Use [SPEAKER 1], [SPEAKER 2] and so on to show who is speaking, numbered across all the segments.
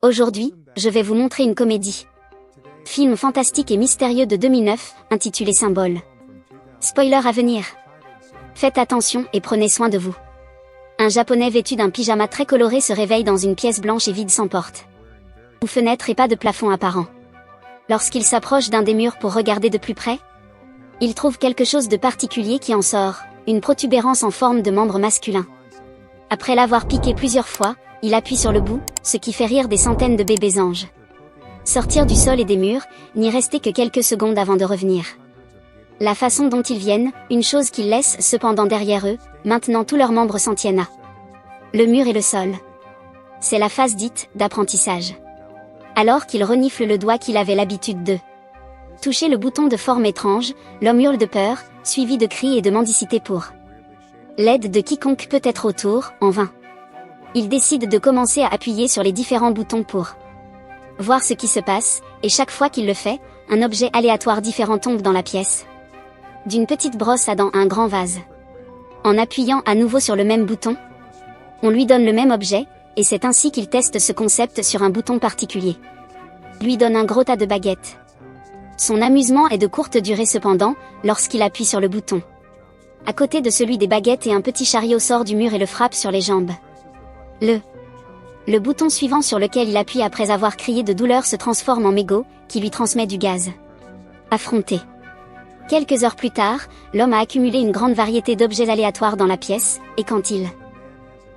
[SPEAKER 1] Aujourd'hui, je vais vous montrer une comédie. Film fantastique et mystérieux de 2009, intitulé Symbole. Spoiler à venir. Faites attention et prenez soin de vous. Un Japonais vêtu d'un pyjama très coloré se réveille dans une pièce blanche et vide sans porte ou fenêtre et pas de plafond apparent. Lorsqu'il s'approche d'un des murs pour regarder de plus près, il trouve quelque chose de particulier qui en sort, une protubérance en forme de membre masculin. Après l'avoir piqué plusieurs fois, il appuie sur le bout, ce qui fait rire des centaines de bébés anges. Sortir du sol et des murs, n'y rester que quelques secondes avant de revenir. La façon dont ils viennent, une chose qu'ils laissent cependant derrière eux, maintenant tous leurs membres s'en tiennent à le mur et le sol. C'est la phase dite d'apprentissage. Alors qu'il renifle le doigt qu'il avait l'habitude de toucher le bouton de forme étrange, l'homme hurle de peur, suivi de cris et de mendicité pour l'aide de quiconque peut être autour, en vain. Il décide de commencer à appuyer sur les différents boutons pour voir ce qui se passe, et chaque fois qu'il le fait, un objet aléatoire différent tombe dans la pièce. D'une petite brosse à dents à un grand vase. En appuyant à nouveau sur le même bouton, on lui donne le même objet, et c'est ainsi qu'il teste ce concept sur un bouton particulier. Lui donne un gros tas de baguettes. Son amusement est de courte durée cependant, lorsqu'il appuie sur le bouton. À côté de celui des baguettes et un petit chariot sort du mur et le frappe sur les jambes. Le bouton suivant sur lequel il appuie après avoir crié de douleur se transforme en mégot, qui lui transmet du gaz. Affronté. Quelques heures plus tard, l'homme a accumulé une grande variété d'objets aléatoires dans la pièce, et quand il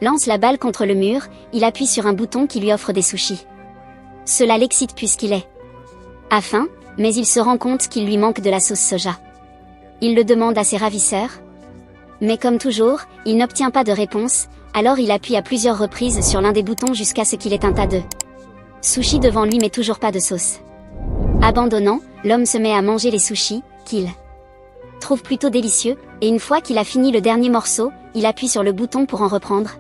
[SPEAKER 1] lance la balle contre le mur, il appuie sur un bouton qui lui offre des sushis. Cela l'excite puisqu'il est à faim, mais il se rend compte qu'il lui manque de la sauce soja. Il le demande à ses ravisseurs. Mais comme toujours, il n'obtient pas de réponse, alors il appuie à plusieurs reprises sur l'un des boutons jusqu'à ce qu'il ait un tas de sushis devant lui mais toujours pas de sauce. Abandonnant, l'homme se met à manger les sushis, qu'il trouve plutôt délicieux, et une fois qu'il a fini le dernier morceau, il appuie sur le bouton pour en reprendre.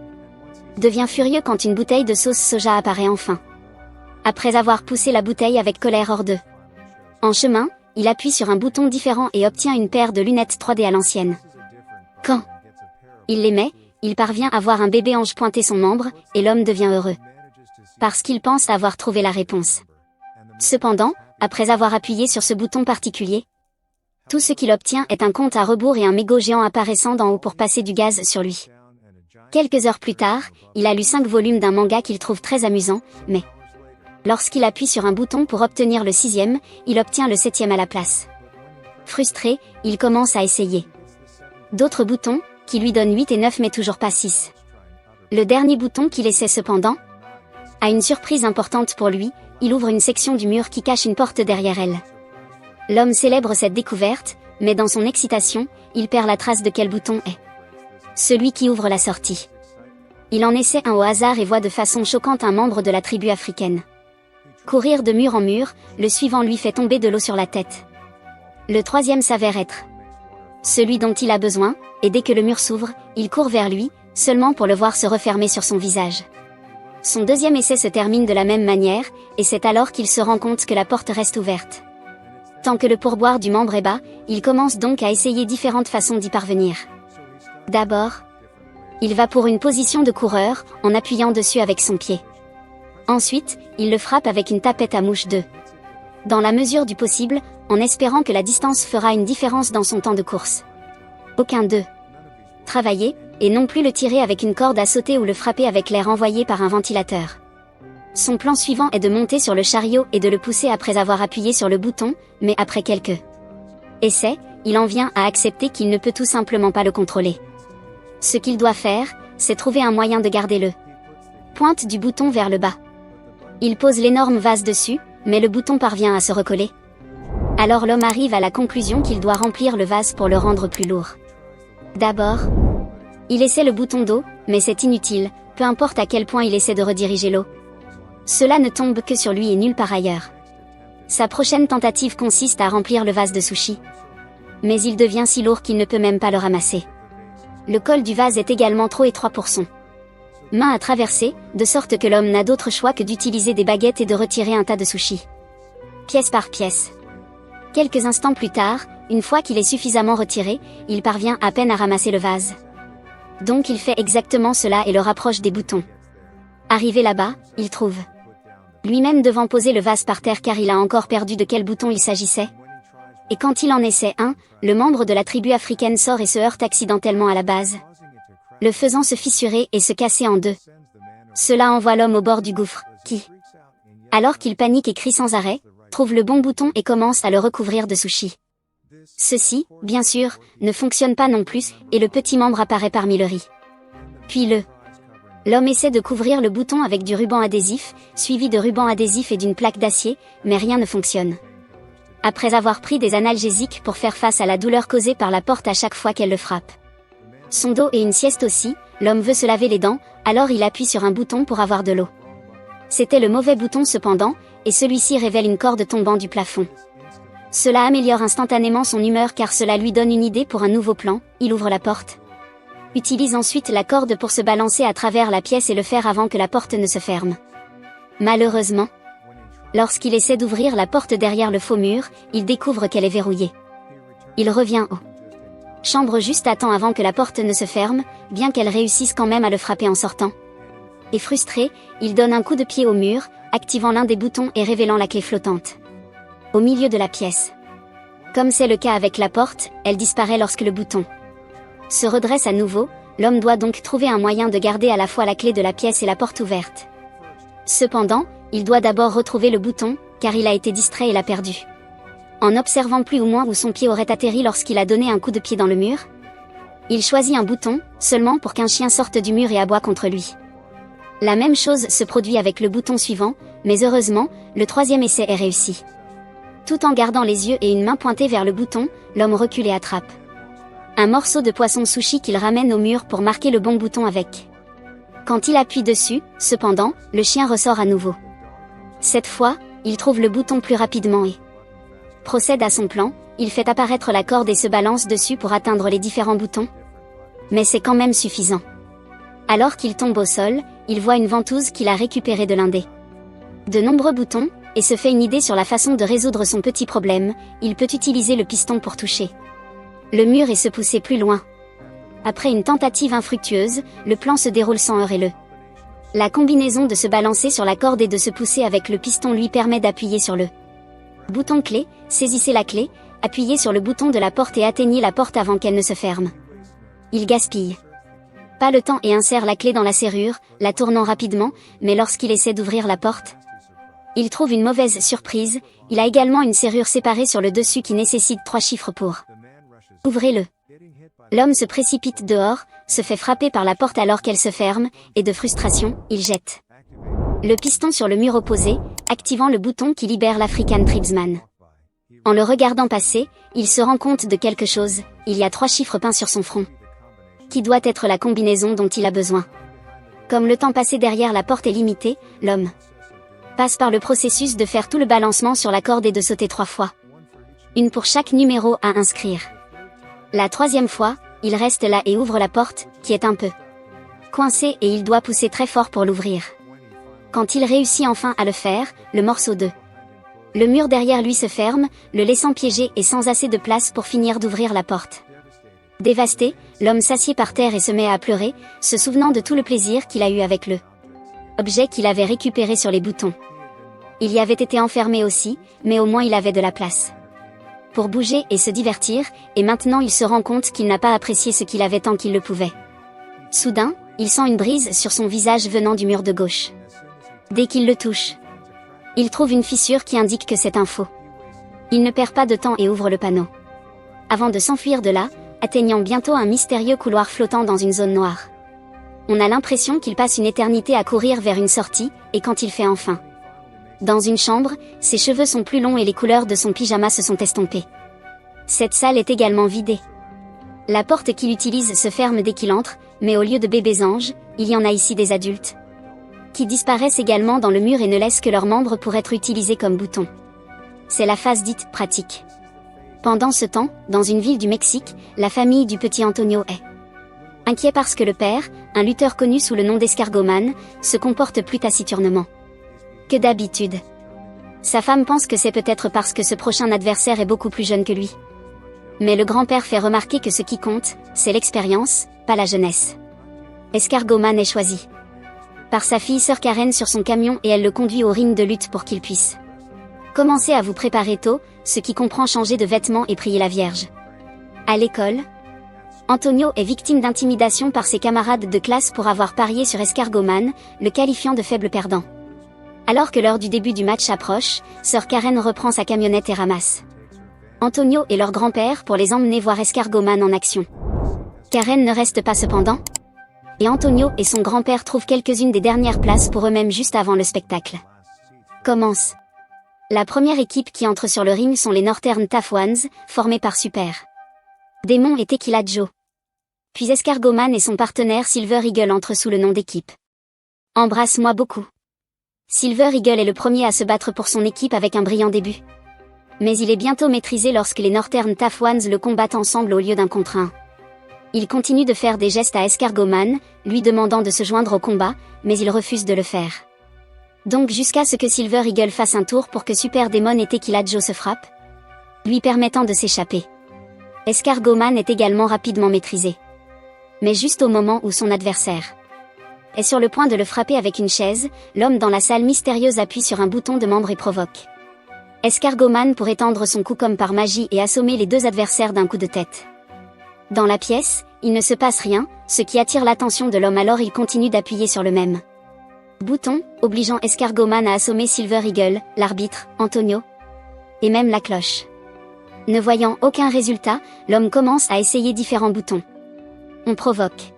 [SPEAKER 1] Devient furieux quand une bouteille de sauce soja apparaît enfin. Après avoir poussé la bouteille avec colère hors d'eux. En chemin, il appuie sur un bouton différent et obtient une paire de lunettes 3D à l'ancienne. Quand il les met, il parvient à voir un bébé ange pointer son membre, et l'homme devient heureux. Parce qu'il pense avoir trouvé la réponse. Cependant, après avoir appuyé sur ce bouton particulier, tout ce qu'il obtient est un compte à rebours et un mégot géant apparaissant d'en haut pour passer du gaz sur lui. Quelques heures plus tard, il a lu 5 volumes d'un manga qu'il trouve très amusant, mais lorsqu'il appuie sur un bouton pour obtenir le 6e, il obtient le 7e à la place. Frustré, il commence à essayer d'autres boutons, qui lui donnent 8 et 9 mais toujours pas 6. Le dernier bouton qu'il essaie cependant a une surprise importante pour lui, il ouvre une section du mur qui cache une porte derrière elle. L'homme célèbre cette découverte, mais dans son excitation, il perd la trace de quel bouton est celui qui ouvre la sortie. Il en essaie un au hasard et voit de façon choquante un membre de la tribu africaine courir de mur en mur, le suivant lui fait tomber de l'eau sur la tête. Le 3e s'avère être celui dont il a besoin, et dès que le mur s'ouvre, il court vers lui, seulement pour le voir se refermer sur son visage. Son 2e essai se termine de la même manière, et c'est alors qu'il se rend compte que la porte reste ouverte. Tant que le pourboire du membre est bas, il commence donc à essayer différentes façons d'y parvenir. D'abord, il va pour une position de coureur, en appuyant dessus avec son pied. Ensuite, il le frappe avec une tapette à mouche dans la mesure du possible, en espérant que la distance fera une différence dans son temps de course. Aucun d'eux travailler, et non plus le tirer avec une corde à sauter ou le frapper avec l'air envoyé par un ventilateur. Son plan suivant est de monter sur le chariot et de le pousser après avoir appuyé sur le bouton, mais après quelques essais, il en vient à accepter qu'il ne peut tout simplement pas le contrôler. Ce qu'il doit faire, c'est trouver un moyen de garder le pointe du bouton vers le bas. Il pose l'énorme vase dessus, mais le bouton parvient à se recoller. Alors l'homme arrive à la conclusion qu'il doit remplir le vase pour le rendre plus lourd. D'abord, il essaie le bouton d'eau, mais c'est inutile, peu importe à quel point il essaie de rediriger l'eau. Cela ne tombe que sur lui et nulle part ailleurs. Sa prochaine tentative consiste à remplir le vase de sushis. Mais il devient si lourd qu'il ne peut même pas le ramasser. Le col du vase est également trop étroit pour son main à traverser, de sorte que l'homme n'a d'autre choix que d'utiliser des baguettes et de retirer un tas de sushis. Pièce par pièce. Quelques instants plus tard, une fois qu'il est suffisamment retiré, il parvient à peine à ramasser le vase. Donc il fait exactement cela et le rapproche des boutons. Arrivé là-bas, il trouve lui-même devant poser le vase par terre car il a encore perdu de quel bouton il s'agissait. Et quand il en essaie un, le membre de la tribu africaine sort et se heurte accidentellement à la base, le faisant se fissurer et se casser en deux. Cela envoie l'homme au bord du gouffre, qui, alors qu'il panique et crie sans arrêt, trouve le bon bouton et commence à le recouvrir de sushi. Ceci, bien sûr, ne fonctionne pas non plus, et le petit membre apparaît parmi le riz. Puis l'homme essaie de couvrir le bouton avec du ruban adhésif, suivi de ruban adhésif et d'une plaque d'acier, mais rien ne fonctionne. Après avoir pris des analgésiques pour faire face à la douleur causée par la porte à chaque fois qu'elle le frappe. Son dos et une sieste aussi, l'homme veut se laver les dents, alors il appuie sur un bouton pour avoir de l'eau. C'était le mauvais bouton cependant, et celui-ci révèle une corde tombant du plafond. Cela améliore instantanément son humeur car cela lui donne une idée pour un nouveau plan, il ouvre la porte. Utilise ensuite la corde pour se balancer à travers la pièce et le faire avant que la porte ne se ferme. Malheureusement, lorsqu'il essaie d'ouvrir la porte derrière le faux mur, il découvre qu'elle est verrouillée. Il revient aux chambres juste à temps avant que la porte ne se ferme, bien qu'elle réussisse quand même à le frapper en sortant. Et frustré, il donne un coup de pied au mur, activant l'un des boutons et révélant la clé flottante. Au milieu de la pièce. Comme c'est le cas avec la porte, elle disparaît lorsque le bouton se redresse à nouveau, l'homme doit donc trouver un moyen de garder à la fois la clé de la pièce et la porte ouverte. Cependant, il doit d'abord retrouver le bouton, car il a été distrait et l'a perdu. En observant plus ou moins où son pied aurait atterri lorsqu'il a donné un coup de pied dans le mur, il choisit un bouton, seulement pour qu'un chien sorte du mur et aboie contre lui. La même chose se produit avec le bouton suivant, mais heureusement, le troisième essai est réussi. Tout en gardant les yeux et une main pointée vers le bouton, l'homme recule et attrape un morceau de poisson sushi qu'il ramène au mur pour marquer le bon bouton avec. Quand il appuie dessus, cependant, le chien ressort à nouveau. Cette fois, il trouve le bouton plus rapidement et procède à son plan, il fait apparaître la corde et se balance dessus pour atteindre les différents boutons. Mais c'est quand même suffisant. Alors qu'il tombe au sol, il voit une ventouse qu'il a récupérée de l'un des de nombreux boutons, et se fait une idée sur la façon de résoudre son petit problème, il peut utiliser le piston pour toucher le mur et se pousser plus loin. Après une tentative infructueuse, le plan se déroule sans heurts et la combinaison de se balancer sur la corde et de se pousser avec le piston lui permet d'appuyer sur le bouton clé, saisissez la clé, appuyez sur le bouton de la porte et atteignez la porte avant qu'elle ne se ferme. Il gaspille pas le temps et insère la clé dans la serrure, la tournant rapidement, mais lorsqu'il essaie d'ouvrir la porte, il trouve une mauvaise surprise, il a également une serrure séparée sur le dessus qui nécessite 3 chiffres pour ouvrez-le. L'homme se précipite dehors, se fait frapper par la porte alors qu'elle se ferme, et de frustration, il jette le piston sur le mur opposé, activant le bouton qui libère l'African Tribesman. En le regardant passer, il se rend compte de quelque chose, il y a 3 chiffres peints sur son front. Qui doit être la combinaison dont il a besoin. Comme le temps passé derrière la porte est limité, l'homme passe par le processus de faire tout le balancement sur la corde et de sauter 3 fois. Une pour chaque numéro à inscrire. La 3e fois, il reste là et ouvre la porte, qui est un peu coincée et il doit pousser très fort pour l'ouvrir. Quand il réussit enfin à le faire, le morceau de le mur derrière lui se ferme, le laissant piégé et sans assez de place pour finir d'ouvrir la porte. Dévasté, l'homme s'assied par terre et se met à pleurer, se souvenant de tout le plaisir qu'il a eu avec le objet qu'il avait récupéré sur les boutons. Il y avait été enfermé aussi, mais au moins il avait de la place pour bouger et se divertir, et maintenant il se rend compte qu'il n'a pas apprécié ce qu'il avait tant qu'il le pouvait. Soudain, il sent une brise sur son visage venant du mur de gauche. Dès qu'il le touche, il trouve une fissure qui indique que c'est un faux. Il ne perd pas de temps et ouvre le panneau. Avant de s'enfuir de là, atteignant bientôt un mystérieux couloir flottant dans une zone noire. On a l'impression qu'il passe une éternité à courir vers une sortie, et quand il fait enfin dans une chambre, ses cheveux sont plus longs et les couleurs de son pyjama se sont estompées. Cette salle est également vidée. La porte qu'il utilise se ferme dès qu'il entre, mais au lieu de bébés anges, il y en a ici des adultes qui disparaissent également dans le mur et ne laissent que leurs membres pour être utilisés comme boutons. C'est la phase dite pratique. Pendant ce temps, dans une ville du Mexique, la famille du petit Antonio est inquiet parce que le père, un lutteur connu sous le nom d'Escargoman, se comporte plus taciturnement que d'habitude. Sa femme pense que c'est peut-être parce que ce prochain adversaire est beaucoup plus jeune que lui. Mais le grand-père fait remarquer que ce qui compte, c'est l'expérience, pas la jeunesse. Escargoman est choisi par sa fille sœur Karen sur son camion et elle le conduit au ring de lutte pour qu'il puisse commencer à vous préparer tôt, ce qui comprend changer de vêtements et prier la Vierge. À l'école, Antonio est victime d'intimidation par ses camarades de classe pour avoir parié sur Escargot-Man, le qualifiant de faible perdant. Alors que l'heure du début du match approche, sœur Karen reprend sa camionnette et ramasse Antonio et leur grand-père pour les emmener voir Escargot-Man en action. Karen ne reste pas cependant, et Antonio et son grand-père trouvent quelques-unes des dernières places pour eux-mêmes juste avant le spectacle. Commence. La première équipe qui entre sur le ring sont les Northern Tough Ones, formés par Super Démon et Tequila Joe. Puis Escargot-Man et son partenaire Silver Eagle entrent sous le nom d'équipe. Embrasse-moi beaucoup. Silver Eagle est le premier à se battre pour son équipe avec un brillant début. Mais il est bientôt maîtrisé lorsque les Northern Tough Ones le combattent ensemble au lieu d'un contre un. Il continue de faire des gestes à Escargot-Man, lui demandant de se joindre au combat, mais il refuse de le faire. Donc jusqu'à ce que Silver Eagle fasse un tour pour que Super Demon et Tequila Joe se frappent, lui permettant de s'échapper. Escargot-Man est également rapidement maîtrisé. Mais juste au moment où son adversaire est sur le point de le frapper avec une chaise, l'homme dans la salle mystérieuse appuie sur un bouton de membre et provoque Escargot-Man pour étendre son coup comme par magie et assommer les deux adversaires d'un coup de tête. Dans la pièce, il ne se passe rien, ce qui attire l'attention de l'homme, alors il continue d'appuyer sur le même bouton, obligeant Escargot-Man à assommer Silver Eagle, l'arbitre, Antonio, et même la cloche. Ne voyant aucun résultat, l'homme commence à essayer différents boutons. On provoque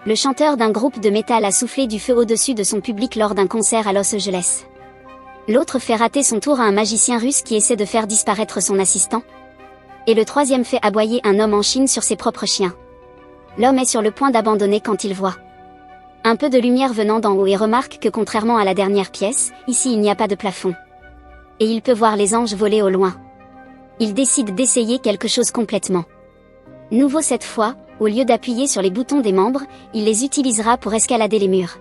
[SPEAKER 1] le chanteur d'un groupe de métal à souffler du feu au-dessus de son public lors d'un concert à Los Angeles. L'autre fait rater son tour à un magicien russe qui essaie de faire disparaître son assistant. Et le troisième fait aboyer un homme en Chine sur ses propres chiens. L'homme est sur le point d'abandonner quand il voit un peu de lumière venant d'en haut et remarque que contrairement à la dernière pièce, ici il n'y a pas de plafond. Et il peut voir les anges voler au loin. Il décide d'essayer quelque chose complètement nouveau cette fois, au lieu d'appuyer sur les boutons des membres, il les utilisera pour escalader les murs.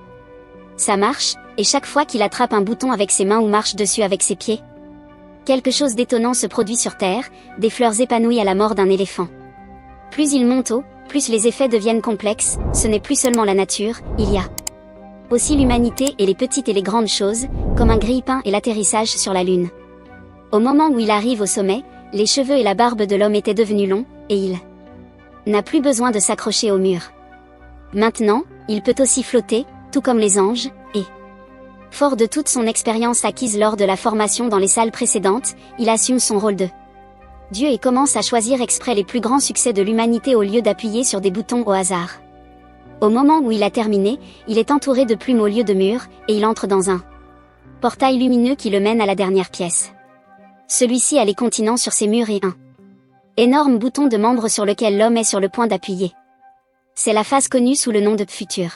[SPEAKER 1] Ça marche, et chaque fois qu'il attrape un bouton avec ses mains ou marche dessus avec ses pieds, quelque chose d'étonnant se produit sur Terre, des fleurs épanouies à la mort d'un éléphant. Plus il monte haut, plus les effets deviennent complexes, ce n'est plus seulement la nature, il y a aussi l'humanité et les petites et les grandes choses, comme un grille-pain et l'atterrissage sur la Lune. Au moment où il arrive au sommet, les cheveux et la barbe de l'homme étaient devenus longs, et il n'a plus besoin de s'accrocher au mur. Maintenant, il peut aussi flotter, tout comme les anges, et fort de toute son expérience acquise lors de la formation dans les salles précédentes, il assume son rôle de Dieu et commence à choisir exprès les plus grands succès de l'humanité au lieu d'appuyer sur des boutons au hasard. Au moment où il a terminé, il est entouré de plumes au lieu de murs, et il entre dans un portail lumineux qui le mène à la dernière pièce. Celui-ci a les continents sur ses murs et un énorme bouton de membre sur lequel l'homme est sur le point d'appuyer. C'est la phase connue sous le nom de Futur.